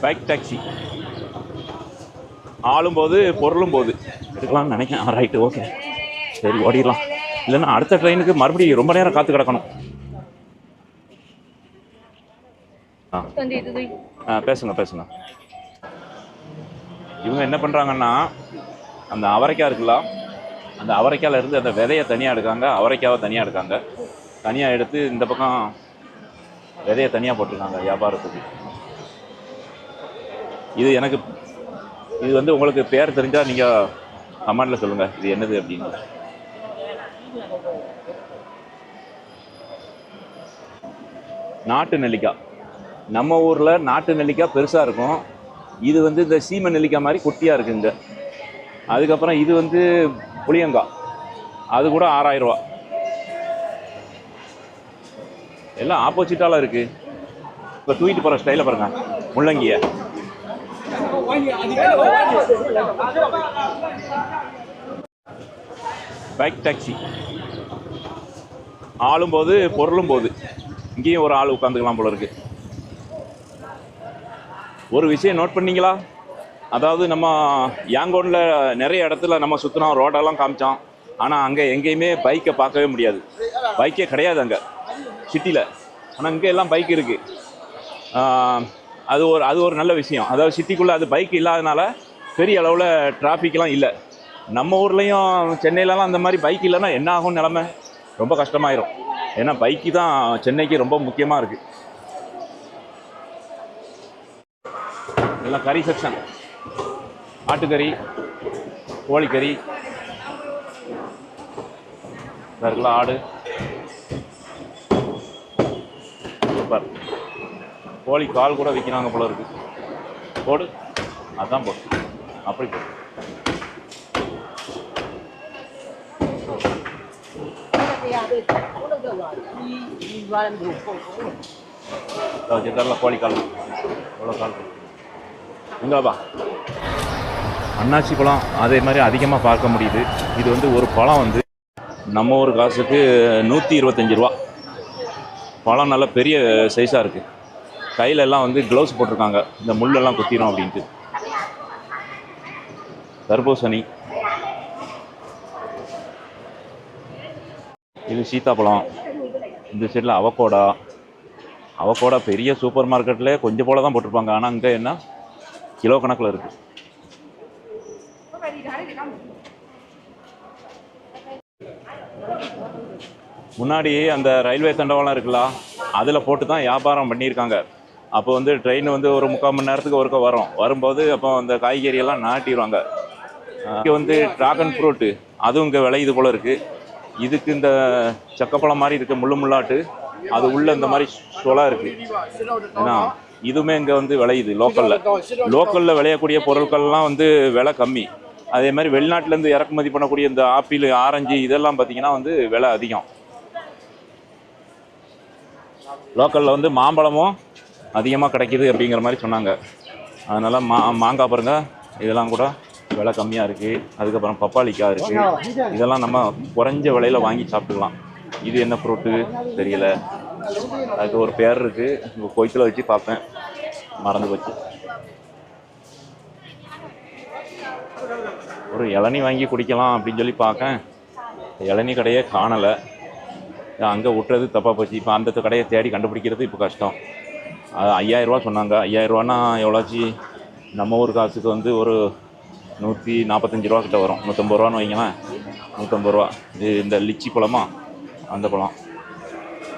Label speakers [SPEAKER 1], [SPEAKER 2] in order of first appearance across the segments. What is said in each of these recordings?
[SPEAKER 1] Bike taxi ஆளும் போது பொருளும் போது எடுக்கலாம்னு நினைக்கிறேன். ரைட்டு, ஓகே, சரி ஓடிடலாம். இல்லைன்னா அடுத்த ட்ரெயினுக்கு மறுபடியும் ரொம்ப நேரம் காத்து கிடக்கணும். பேசுங்க பேசுங்க. இவங்க என்ன பண்ணுறாங்கன்னா, அந்த அவரைக்காய் இருக்குல்ல, அந்த அவரைக்காயில் இருந்து அந்த விதையை தனியாக எடுக்காங்க, அவரைக்காவை தனியாக எடுக்காங்க. தனியாக எடுத்து இந்த பக்கம் விதையை தனியாக போட்டிருக்காங்க வியாபாரத்துக்கு. இது எனக்கு இது வந்து உங்களுக்கு பேர் தெரிஞ்சால் நீங்கள் கமெண்டில் சொல்லுங்கள் இது என்னது அப்படின்னு. நாட்டு நெல்லிக்காய். நம்ம ஊரில் நாட்டு நெல்லிக்காய் பெருசாக இருக்கும். இது வந்து இந்த சீமை நெல்லிக்காய் மாதிரி குட்டியாக இருக்குங்க. அதுக்கப்புறம் இது வந்து புளியங்காய், அது கூட 6000 ரூபா. எல்லாம் ஆப்போசிட்டால இருக்குது. இப்போ தூக்கிட்டு போகிற ஸ்டைலில் பாருங்க, முள்ளங்கியை. பைக் டாக்ஸி ஆளும் போது பொருளும் போது. இங்கேயும் ஒரு ஆள் உட்காந்துக்கலாம் போல இருக்கு. ஒரு விஷயம் நோட் பண்ணீங்களா? அதாவது நம்ம யாங்கோனில் நிறைய இடத்துல நம்ம சுற்றினோம், ரோடெல்லாம் காமிச்சோம். ஆனால் அங்கே எங்கேயுமே பைக்கை பார்க்கவே முடியாது. பைக்கே கிடையாது அங்கே சிட்டியில். ஆனால் இங்கே எல்லாம் பைக் இருக்குது. அது ஒரு நல்ல விஷயம். அதாவது சிட்டிக்குள்ளே அது பைக் இல்லாதனால பெரிய அளவில் டிராஃபிக்லாம் இல்லை. நம்ம ஊர்லேயும் சென்னையிலலாம் அந்த மாதிரி பைக் இல்லைன்னா என்ன ஆகும் நிலமை? ரொம்ப கஷ்டமாயிரும். ஏன்னா பைக்கு தான் சென்னைக்கு ரொம்ப முக்கியமாக இருக்குது. எல்லாம் கறி செக்ஷன். ஆட்டுக்கறி, கோழிக்கறி இருக்குல்ல, ஆடு. சூப்பர். கோழி கால் கூட விற்கிறாங்க போல இருக்கு. போடு, அதான் போடு, அப்படி போடு. கோழி கால் எவ்வளோ கால் எங்களாப்பா? அன்னாச்சி பழம் அதே மாதிரி அதிகமாக பார்க்க முடியுது. இது வந்து ஒரு பழம் வந்து நம்ம ஒரு காசுக்கு 125 ரூபா. பழம் நல்ல பெரிய சைஸாக இருக்குது. கையில் எல்லாம் வந்து க்ளவுஸ் போட்டிருக்காங்க, இந்த முள்ளெல்லாம் குத்திரும் அப்படின்ட்டு. தர்பூசணி, இது சீத்தாப்பழம். இந்த சைடில் அவக்கோடா பெரிய சூப்பர் மார்க்கெட்டில் கொஞ்சம் போல தான் போட்டிருப்பாங்க. ஆனால் அங்கே என்ன கிலோ கணக்கில் இருக்குது. முன்னாடி அந்த ரயில்வே தண்டவாளம் இருக்குல்ல, அதில் போட்டு தான் வியாபாரம் பண்ணியிருக்காங்க. அப்போ வந்து ட்ரெயின் வந்து ஒரு 3/4 மணி நேரத்துக்கு ஒருக்க வரும்போது அப்போ அந்த காய்கறியெல்லாம் நாட்டிடுவாங்க. இங்கே வந்து ட்ராகன் ஃப்ரூட்டு, அதுவும் இங்கே விளையுது போல் இருக்குது. இதுக்கு இந்த சக்கப்பழம் மாதிரி இருக்குது, முள்ளாட்டு. அது உள்ள இந்த மாதிரி சொலா இருக்குது. ஏன்னா இதுவுமே இங்கே வந்து விளையுது. லோக்கலில் விளையக்கூடிய பொருட்கள்லாம் வந்து விலை கம்மி. அதே மாதிரி வெளிநாட்டிலேருந்து இறக்குமதி பண்ணக்கூடிய இந்த ஆப்பிள், ஆரஞ்சு இதெல்லாம் பார்த்திங்கன்னா வந்து விலை அதிகம். லோக்கலில் வந்து மாம்பழமும் அதிகமாக கிடைக்கிது அப்படிங்கிற மாதிரி சொன்னாங்க. அதனால் மாங்காய் பாருங்கள், இதெல்லாம் கூட விலை கம்மியாக இருக்குது. அதுக்கப்புறம் பப்பாளிக்காய் இருக்குது. இதெல்லாம் நம்ம குறைஞ்ச விலையில் வாங்கி சாப்பிட்டுக்கலாம். இது என்ன ஃப்ரூட்டு தெரியல, அதுக்கு ஒரு பேர் இருக்குது. உங்கள் கோயத்தில் வச்சு பார்ப்பேன், மறந்து போச்சு. ஒரு இளநீ வாங்கி குடிக்கலாம் அப்படின்னு சொல்லி பார்க்கேன், இளநீ கடையே காணலை. அங்கே விட்டுறது தப்பாக போச்சு. இப்போ அந்த கடையை தேடி கண்டுபிடிக்கிறது இப்போ கஷ்டம். அது 5000 ரூபா சொன்னாங்க. 5000 ரூபான்னா எவ்வளோச்சி? நம்ம ஊர் காசுக்கு வந்து ஒரு 145 ரூபா கிட்ட வரும். 150 ரூபான்னு வைங்களேன், 150 ரூபா. இது இந்த லிச்சி பழமா, அந்த பழம்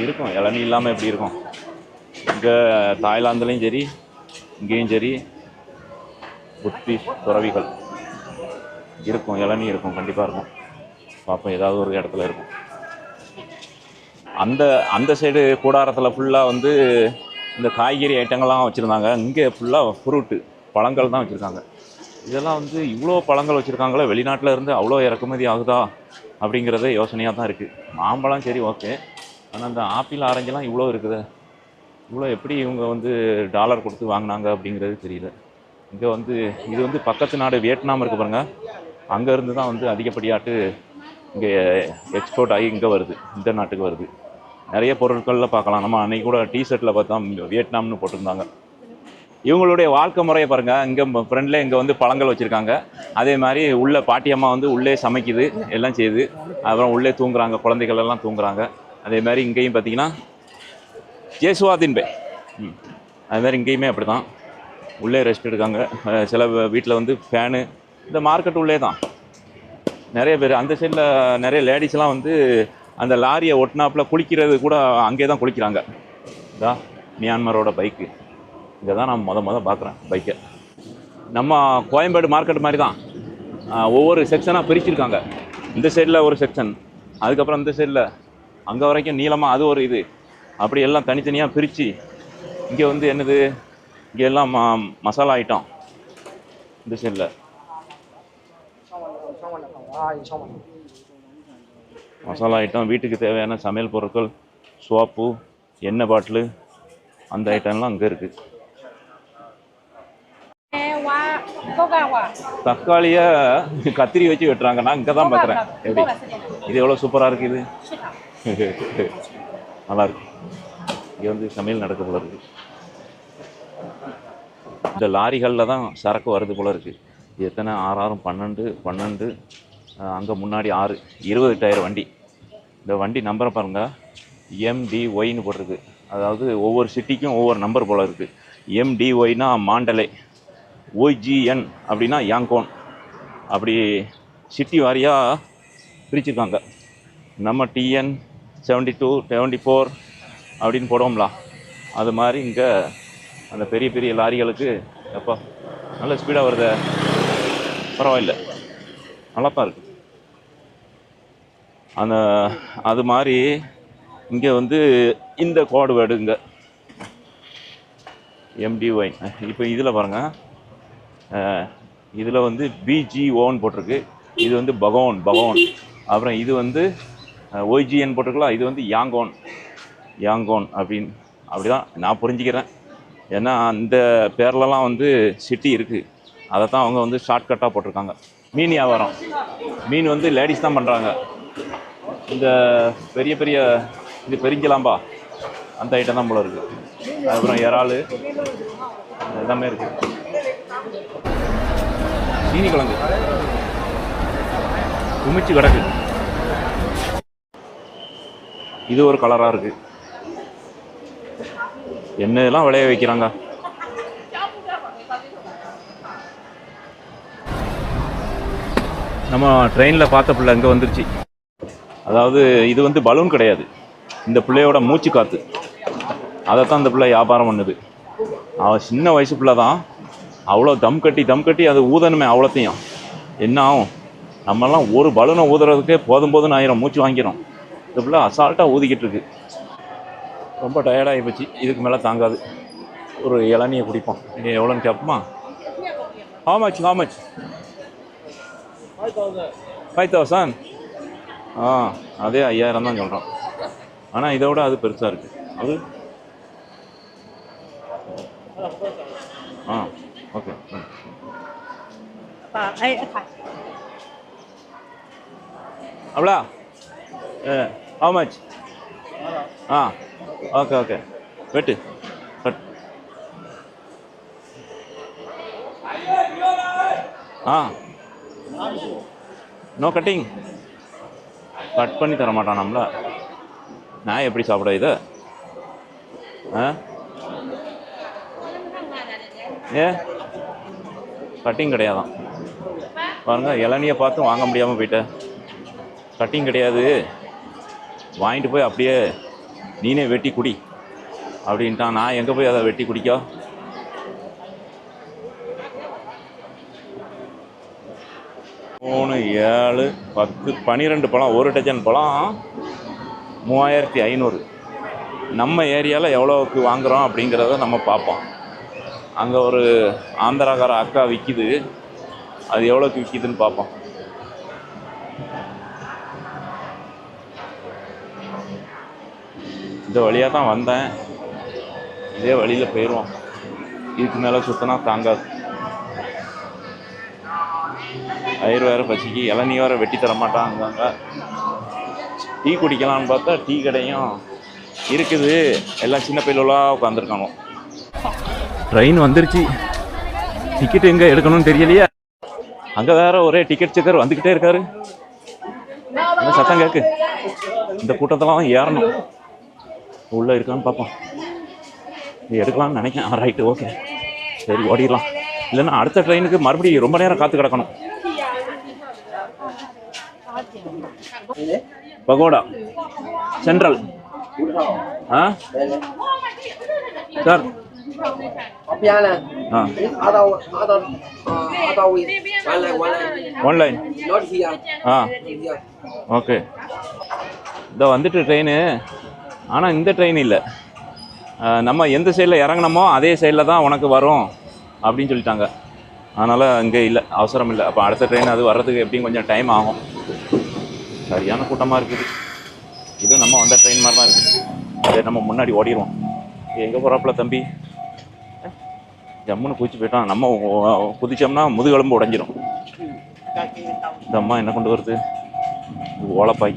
[SPEAKER 1] இருக்கும். இளநீ இல்லாமல் எப்படி இருக்கும்? இங்கே தாய்லாந்துலேயும் சரி, இங்கேயும் சரி, புத்திஸ்ட் துறவிகள் இருக்கும், இளநீ இருக்கும், கண்டிப்பாக இருக்கும். பார்ப்போம், ஏதாவது ஒரு இடத்துல இருக்கும். அந்த சைடு கூடாரத்தில் ஃபுல்லாக வந்து இந்த காய்கறி ஐட்டங்கள்லாம் வச்சுருந்தாங்க. இங்கே ஃபுல்லாக ஃப்ரூட்டு, பழங்கள் தான் வச்சுருக்காங்க. இதெல்லாம் வந்து இவ்வளோ பழங்கள் வச்சுருக்காங்களே, வெளிநாட்டில் இருந்து அவ்வளோ இறக்குமதி ஆகுதா அப்படிங்கிறதே யோசனையாக தான் இருக்குது. மாம்பழம் சரி ஓகே, ஆனால் அந்த ஆப்பிள், ஆரஞ்செல்லாம் இவ்வளோ இருக்குது. இவ்வளோ எப்படி இவங்க வந்து டாலர் கொடுத்து வாங்கினாங்க அப்படிங்கிறது தெரியல. இங்கே வந்து இது வந்து பக்கத்து நாடு வியட்நாம் இருக்குது பாருங்கள், அங்கேருந்து தான் வந்து அதிகப்படியாட்டு இங்கே எக்ஸ்போர்ட் ஆகி இங்கே வருது, இந்த நாட்டுக்கு வருது. நிறைய பொருட்களில் பார்க்கலாம். நம்ம அன்றைக்கி கூட டிஷர்ட்டில் பார்த்தா வியட்நாம்னு போட்டிருந்தாங்க. இவங்களுடைய வாழ்க்கை முறையை பாருங்கள். இங்கே ஃப்ரெண்டில் இங்கே வந்து பழங்கள் வச்சுருக்காங்க. அதே மாதிரி உள்ள பாட்டியம்மா வந்து உள்ளே சமைக்குது, எல்லாம் செய்யுது. அப்புறம் உள்ளே தூங்குறாங்க, குழந்தைகள் எல்லாம் தூங்குறாங்க. அதே மாதிரி இங்கேயும் பார்த்தீங்கன்னா ஜேசுவாதின் பே அது மாதிரி இங்கேயுமே அப்படி தான் உள்ளே ரெஸ்ட் எடுக்காங்க. சில வீட்டில் வந்து ஃபேனு. இந்த மார்க்கெட் உள்ளே தான் நிறைய பேர். அந்த சைடில் நிறைய லேடிஸ்லாம் வந்து அந்த லாரியை ஒட்டினாப்பில் குளிக்கிறது கூட அங்கே தான் குளிக்கிறாங்க. இதான் மியான்மரோட பைக்கு. இங்கே தான் நான் மொதல் பார்க்குறேன் பைக்கை. நம்ம கோயம்பேடு மார்க்கெட் மாதிரி தான் ஒவ்வொரு செக்ஷனாக பிரிச்சிருக்காங்க. இந்த சைடில் ஒரு செக்ஷன், அதுக்கப்புறம் இந்த சைடில் அங்கே வரைக்கும் நீளமாக அது ஒரு இது, அப்படி எல்லாம் தனித்தனியாக பிரித்து இங்கே வந்து என்னது, இங்கே எல்லாம் மசாலா ஐட்டம். இந்த சைடில் மசாலா ஐட்டம், வீட்டுக்கு தேவையான சமையல் பொருட்கள், சோப்பு, எண்ணெய் பாட்டிலு, அந்த ஐட்டம்லாம் அங்கே இருக்குது. தக்காளியை கத்திரி வச்சு வெட்டுறாங்க. நான் இங்கே தான் பார்க்குறேன். எப்படி இது எவ்வளோ சூப்பராக இருக்குது இது. நல்லாயிருக்கு. இங்கே வந்து சமையல் நடக்க போல இருக்குது. இந்த லாரிகளில் தான் சரக்கு வருது போல இருக்குது. எத்தனை 6 12 அங்கே முன்னாடி 6 20 டயர் வண்டி. இந்த வண்டி நம்பரை பாருங்கள், MDYன்னு போட்டிருக்கு. அதாவது ஒவ்வொரு சிட்டிக்கும் ஒவ்வொரு நம்பர் போல் இருக்குது. MDYனா மாண்டலே, OGN அப்படின்னா யாங்கோன். அப்படி சிட்டி வாரியாக பிரிச்சுருக்காங்க. நம்ம TN 72 74 அப்படின்னு போடுவோம்ல, அது மாதிரி இங்கே அந்த பெரிய பெரிய லாரிகளுக்கு எப்போ நல்ல ஸ்பீடாக வருது. பரவாயில்லை, நல்லா தான் இருக்குது. அந்த அது மாதிரி இங்கே வந்து இந்த கோடு வேர்டு இங்கே MDY. இப்போ இதில் பாருங்கள், இதில் வந்து BGOன்னு போட்டிருக்கு. இது வந்து பகோன். அப்புறம் இது வந்து OGN போட்டிருக்கலாம். இது வந்து யாங்கோன் அப்படின்னு அப்படி தான் நான் புரிஞ்சுக்கிறேன். ஏன்னா அந்த பேர்லலாம் வந்து சிட்டி இருக்குது, அதை தான் அவங்க வந்து ஷார்ட்கட்டாக போட்டிருக்காங்க. மீன் வியாபாரம், மீன் வந்து லேடிஸ் தான் பண்ணுறாங்க. இந்த பெரிய பெரிய இது பெரிஞ்சலாம்பா அந்த ஐட்டம் தான் போல இருக்குது. அதுக்கப்புறம் இறால் எல்லாமே இருக்குது. சீனி கிழங்கு குமிச்சு கிடக்கு. இது ஒரு கலராக இருக்குது. என்னெல்லாம் விளைய வைக்கிறாங்க. நம்ம ட்ரெயினில் பார்த்த பிள்ளை இங்கே வந்துருச்சு. அதாவது இது வந்து பலூன் கிடையாது, இந்த பிள்ளையோட மூச்சு காற்று. அதை தான் இந்த பிள்ளை வியாபாரம் பண்ணுது. அவள் சின்ன வயசு பிள்ளை தான், அவ்வளோ தம் கட்டி அது ஊதணுமே. அவ்வளோத்தையும் என்ன ஆகும், நம்மலாம் ஒரு பலூனை ஊதுறதுக்கே போதும்னு ஆயிரும், மூச்சு வாங்கிடும். இந்த பிள்ளை அசால்ட்டாக ஊதிக்கிட்டு இருக்கு. ரொம்ப டயர்டாகி போச்சு, இதுக்கு மேலே தாங்காது. ஒரு இளநியை குடிப்போம். இங்கே எவ்வளோன்னு கேட்போமா? how much 5,000. அதே 5,000 தான் சொல்கிறோம். ஆனால் இதை விட அது பெருசாக இருக்குது. அது ஓகே. அவ்வளோ how much? ஓகே வெட்டு கட். No cutting. கட் பண்ணி தர மாட்டான் நம்மள. நான் எப்படி சாப்பிட இதை? கட்டிங் கிடையாதான் பாருங்கள். இளநியை பார்த்து வாங்க முடியாமல் போயிட்டேன். கட்டிங் கிடையாது, வாங்கிட்டு போய் அப்படியே நீனே வெட்டி குடி அப்படின்ட்டான். நான் எங்கே போய் அதை வெட்டி குடிக்க? மூணு 7 10 12 பழம், ஒரு டஜன் பழம் 3500. நம்ம ஏரியாவில் எவ்வளோவுக்கு வாங்குகிறோம் அப்படிங்கிறத நம்ம பார்ப்போம். அங்கே ஒரு ஆந்திராக்கார அக்கா விற்கிது, அது எவ்வளோக்கு விற்கிதுன்னு பார்ப்போம். இந்த வழியாக தான் வந்தேன், இதே வழியில் போயிடுவோம். இதுக்கு மேலே சுற்றினா தாங்காது. வயிறு வேறு பசிக்கு, இளநீ வேறு வெட்டி தர மாட்டாங்க. டீ குடிக்கலான்னு பார்த்தா டீ கடையும் இருக்குது, எல்லாம் சின்ன பையிலெல்லாம் உட்காந்துருக்காங்க. ட்ரெயின் வந்துருச்சு. டிக்கெட் எங்கே எடுக்கணும்னு தெரியலையே. அங்கே வேற ஒரே டிக்கெட் செக்கர் வந்துக்கிட்டே இருக்காரு. அந்த சத்தம் கேட்கு. இந்த கூட்டத்தெல்லாம் ஏறணும். உள்ளே இருக்கான்னு பார்ப்போம். எடுக்கலாம்னு நினைக்கிறேன். ரைட்டு, ஓகே, சரி ஓடிடலாம். இல்லைன்னா அடுத்த ட்ரெயினுக்கு மறுபடியும் ரொம்ப நேரம் காத்து கிடக்கணும். Pagoda central. Sir online. Okay, இதோ வந்துட்டு ட்ரெயின். ஆனால் இந்த ட்ரெயின் இல்லை. நம்ம எந்த சைடில் இறங்கினோமோ அதே சைடில் தான் உனக்கு வரும் அப்படின்னு சொல்லிட்டாங்க. அதனால் அங்கே இல்லை, அவசரம் இல்லை. அப்போ அடுத்த ட்ரெயின் அது வர்றதுக்கு எப்படியும் கொஞ்சம் டைம் ஆகும். சரியான கூட்டமாக இருக்குது. இது நம்ம வந்த ட்ரெயின் மாதிரி தான் இருக்குது. அதே நம்ம முன்னாடி ஓடிடுவோம். எங்கே போகிறாப்புல தம்பி? ஜம்முன்னு குதிச்சு போயிட்டான். நம்ம குதிச்சோம்னா முதுகெலும்பு உடஞ்சிரும். இந்த அம்மா என்ன கொண்டு வருது? ஓலப்பாய்.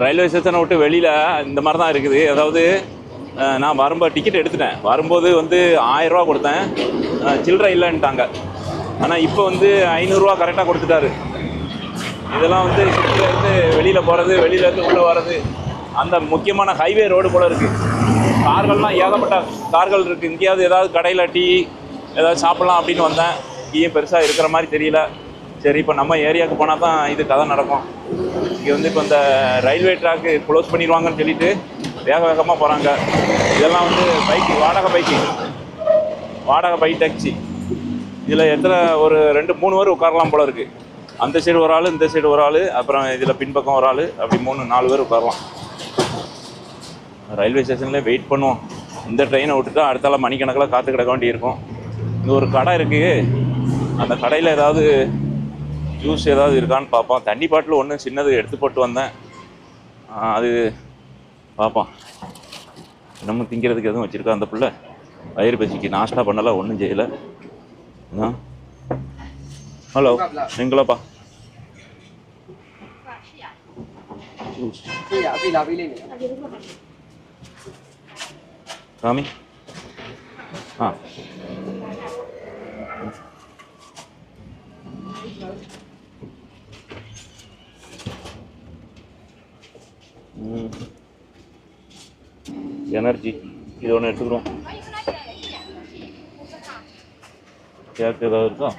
[SPEAKER 1] ரயில்வே ஸ்டேஷனை விட்டு வெளியில் இந்த மாதிரி தான் இருக்குது. அதாவது நான் வரும்போது டிக்கெட் எடுத்துட்டேன். வரும்போது வந்து 1000 ரூபா கொடுத்தேன், சில்லறை இல்லைன்ட்டாங்க. ஆனால் இப்போ வந்து 500 ரூபா கரெக்டாக கொடுத்துட்டாரு. இதெல்லாம் வந்து சிட்டிலேருந்து வெளியில் போகிறது, வெளியிலேருந்து உள்ளே வர்றது, அந்த முக்கியமான ஹைவே ரோடு போல் இருக்குது. கார்கள்லாம் ஏகப்பட்ட கார்கள் இருக்குது. இங்கேயாவது ஏதாவது கடையில் டீ ஏதாவது சாப்பிட்லாம் அப்படின்னு வந்தேன். டீயும் பெருசாக இருக்கிற மாதிரி தெரியல. சரி, இப்போ நம்ம ஏரியாவுக்கு போனால் தான் இது கதை நடக்கும். இங்கே வந்து இப்போ இந்த ரயில்வே ட்ராக்கு க்ளோஸ் பண்ணிடுவாங்கன்னு சொல்லிட்டு வேக வேகமாக போகிறாங்க. இதெல்லாம் வந்து பைக்கு, வாடகை பைக் டாக்ஸி. இதில் எத்தனை ஒரு 2-3 பேர் உட்காரலாம் போல இருக்குது. அந்த சைடு ஒரு ஆள், இந்த சைடு ஒரு ஆள், அப்புறம் இதில் பின்பக்கம் ஒரு ஆள், அப்படி 3-4 பேர் உட்காரலாம். ரயில்வே ஸ்டேஷனில் வெயிட் பண்ணுவோம். இந்த ட்ரெயினை விட்டுட்டா அடுத்தால மணிக்கணக்கில் காற்று கிடக்க வேண்டியிருக்கும். இங்கே ஒரு கடை இருக்குது. அந்த கடையில் ஏதாவது ஜூஸ் ஏதாவது இருக்கான்னு பார்ப்போம். தண்ணி பாட்டில் ஒன்று சின்னது எடுத்து போட்டு வந்தேன். அது பார்ப்போம். நம்ம திங்கிறதுக்கு எதுவும் வச்சுருக்கா அந்த பிள்ளை? வயிறு பசிக்கு நாஸ்டா பண்ணலாம், ஒன்றும் செய்யலை. ஹலோ, நீங்களாப்பா? சாமி எனர்ஜி இது ஒன்று எடுத்துக்கிறோம். கேக் ஏதாவது இருக்கா?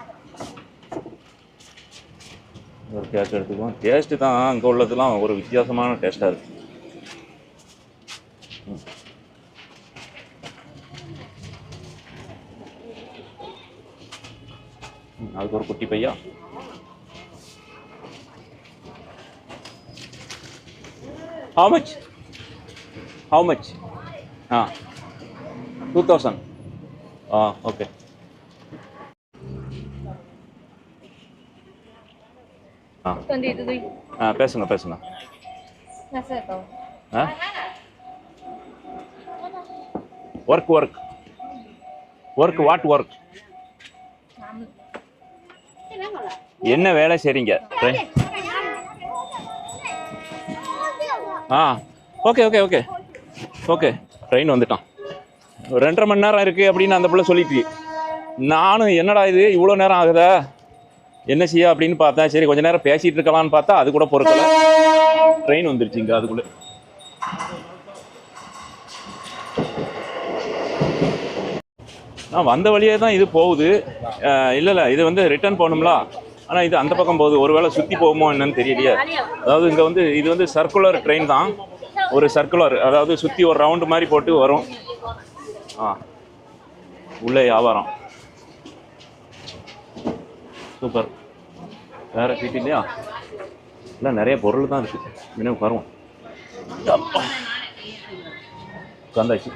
[SPEAKER 1] ஒரு கேக் எடுத்துக்குவோம். டேஸ்ட்டு தான் அங்கே உள்ளதுலாம் ஒரு வித்தியாசமான டேஸ்ட்டாக இருக்குது. அதுக்கு ஒரு குட்டி பையா. How much? 2000. Okay. பேசுங்க. Work what work? என்ன வேலை செய்றீங்க? ஓகே ட்ரெயின் வந்துட்டான். 2.5 மணி நேரம் இருக்குது அப்படின்னு அந்த பிள்ளை சொல்லிட்டு, நானும் என்னடா இது இவ்வளோ நேரம் ஆகுதா என்ன செய்ய அப்படின்னு பார்த்தேன். சரி கொஞ்சம் நேரம் பேசிகிட்டு இருக்கலான்னு பார்த்தா அது கூட பொறுக்கல. ட்ரெயின் வந்துருச்சு இங்கே. அதுக்குள்ளே நான் வந்த வழியே தான் இது போகுது. இல்லை இது வந்து ரிட்டர்ன் போகணும்ல. ஆனால் இது அந்த பக்கம் போகுது. ஒருவேளை சுற்றி போகுமோ என்னன்னு தெரியலையே. அதாவது இங்கே வந்து இது வந்து சர்க்குலர் ட்ரெயின் தான். ஒரு சர்க்குலர், அதாவது சுற்றி ஒரு ரவுண்டு மாதிரி போட்டு வரும். உள்ளே வியாபாரம் சூப்பர். வேறு சீட்டு இல்லையா? இல்லை நிறைய பொருள் தான் இருக்குது. இன்னும் உட்காருவோம். உட்காந்தாச்சு.